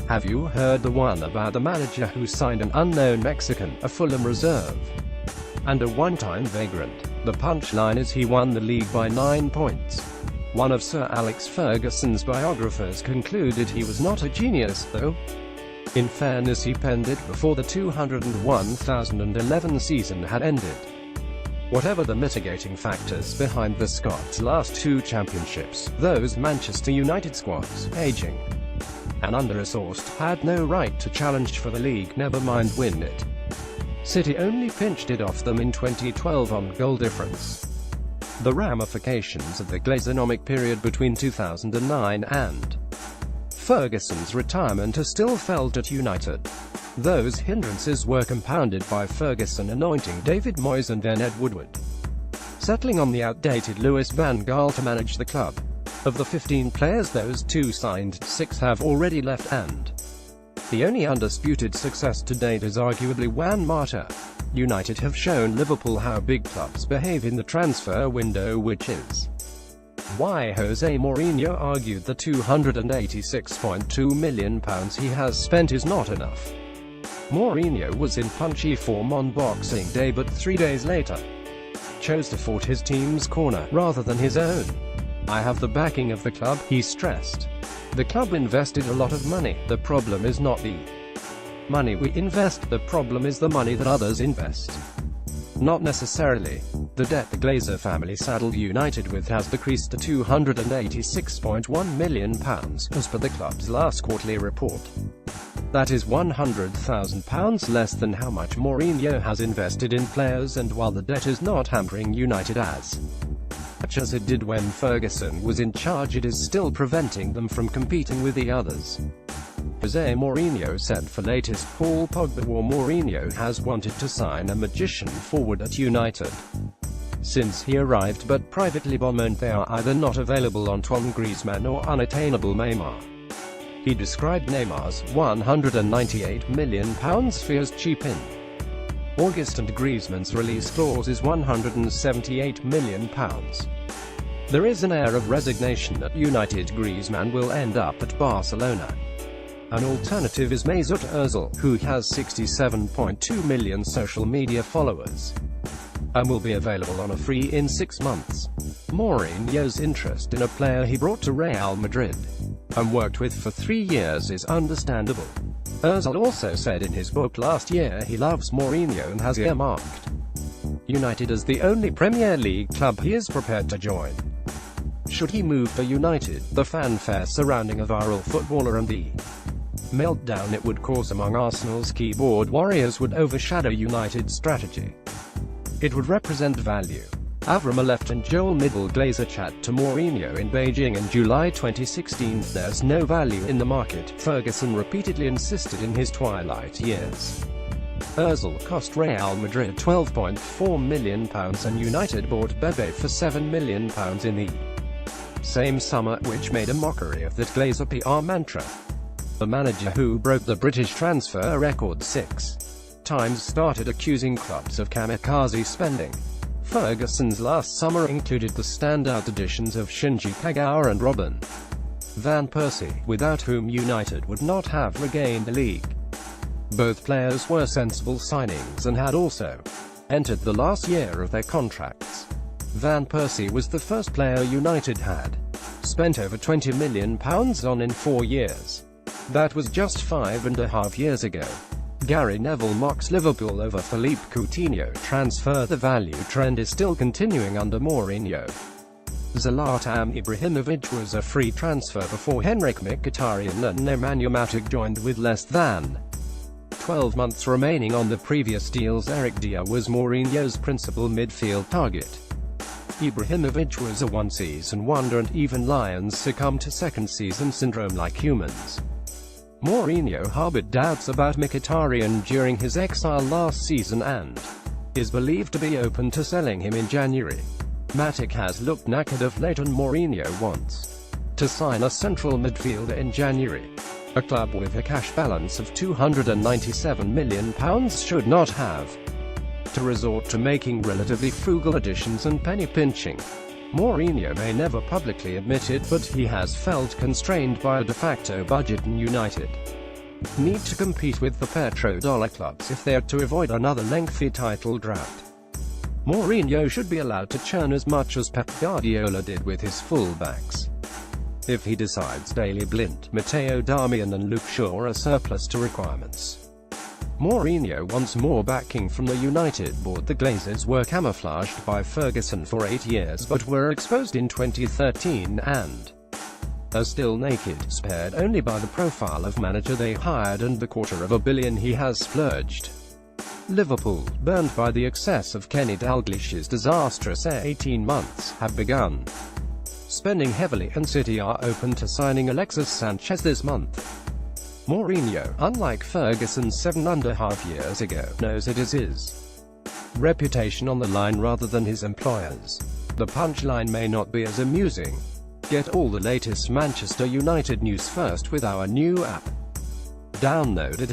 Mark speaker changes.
Speaker 1: Have you heard the one about the manager who signed an unknown Mexican, a Fulham reserve, and a one-time vagrant? The punchline is he won the league by 9 points. One of Sir Alex Ferguson's biographers concluded he was not a genius, though. In fairness, he penned it before the 2001-2011 season had ended. Whatever the mitigating factors behind the Scots' last 2 championships, those Manchester United squads, aging and under-resourced, had no right to challenge for the league, never mind win it. City only pinched it off them in 2012 on goal difference. The ramifications of the Glazonomic period between 2009 and Ferguson's retirement are still felt at United. Those hindrances were compounded by Ferguson anointing David Moyes and then Ed Woodward, settling on the outdated Louis van Gaal to manage the club. Of the 15 players those 2 signed, 6 have already left, and the only undisputed success to date is arguably Juan Mata. United have shown Liverpool how big clubs behave in the transfer window, which is why Jose Mourinho argued the £286.2 million he has spent is not enough. Mourinho was in punchy form on Boxing Day, but 3 days later chose to fight his team's corner, rather than his own. "I have the backing of the club," he stressed. "The club invested a lot of money. The problem is not the money we invest, the problem is the money that others invest. Not necessarily. The debt the Glazer family saddled United with has decreased to £286.1 million, as per the club's last quarterly report. That is £100,000 less than how much Mourinho has invested in players, and while the debt is not hampering United as much as it did when Ferguson was in charge, it is still preventing them from competing with the others." Jose Mourinho said for latest Paul Pogba. Mourinho has wanted to sign a magician forward at United since he arrived, but privately bemoaned they are either not available Antoine Griezmann or unattainable Neymar. He described Neymar's £198 million fee as cheap in August, and Griezmann's release clause is £178 million. There is an air of resignation at United. Griezmann will end up at Barcelona. An alternative is Mesut Ozil, who has 67.2 million social media followers, and will be available on a free in 6 months. Mourinho's interest in a player he brought to Real Madrid and worked with for 3 years is understandable. Ozil also said in his book last year he loves Mourinho and has earmarked United as the only Premier League club he is prepared to join. Should he move for United, the fanfare surrounding a viral footballer and the meltdown it would cause among Arsenal's keyboard warriors would overshadow United's strategy. It would represent value. Avram Aleft and Joel Middle Glazer chat to Mourinho in Beijing in July 2016. "There's no value in the market," Ferguson repeatedly insisted in his twilight years. Ozil cost Real Madrid £12.4 million, and United bought Bebe for £7 million in the same summer, which made a mockery of that Glazer PR mantra. The manager who broke the British transfer record 6 times started accusing clubs of kamikaze spending. Ferguson's last summer included the standout additions of Shinji Kagawa and Robin van Persie, without whom United would not have regained the league. Both players were sensible signings and had also entered the last year of their contracts. Van Persie was the first player United had spent over £20 million on in 4 years. That was just 5.5 years ago. Gary Neville mocks Liverpool over Philippe Coutinho transfer. The value trend is still continuing under Mourinho. Zlatan Ibrahimovic was a free transfer before Henrik Mkhitaryan and Nemanja Matic joined. With less than 12 months remaining on the previous deals, Eric Dier was Mourinho's principal midfield target. Ibrahimovic was a one-season wonder, and even Lions succumb to second-season syndrome like humans. Mourinho harbored doubts about Mkhitaryan during his exile last season and is believed to be open to selling him in January. Matic has looked knackered of late, and Mourinho wants to sign a central midfielder in January. A club with a cash balance of £297 million should not have to resort to making relatively frugal additions and penny-pinching. Mourinho may never publicly admit it, but he has felt constrained by a de facto budget in United. need to compete with the petrodollar clubs if they are to avoid another lengthy title drought. Mourinho should be allowed to churn as much as Pep Guardiola did with his fullbacks. If he decides Daley Blind, Matteo Darmian and Luke Shaw are surplus to requirements. Mourinho wants more backing from the United board. The Glazers were camouflaged by Ferguson for 8 years but were exposed in 2013 and are still naked, spared only by the profile of manager they hired and the $250 million he has splurged. Liverpool, burned by the excess of Kenny Dalglish's disastrous 18 months, have begun spending heavily, and City are open to signing Alexis Sanchez this month. Mourinho, unlike Ferguson 7.5 years ago, knows it is his reputation on the line rather than his employer's. The punchline may not be as amusing. Get all the latest Manchester United news first with our new app. Download it here.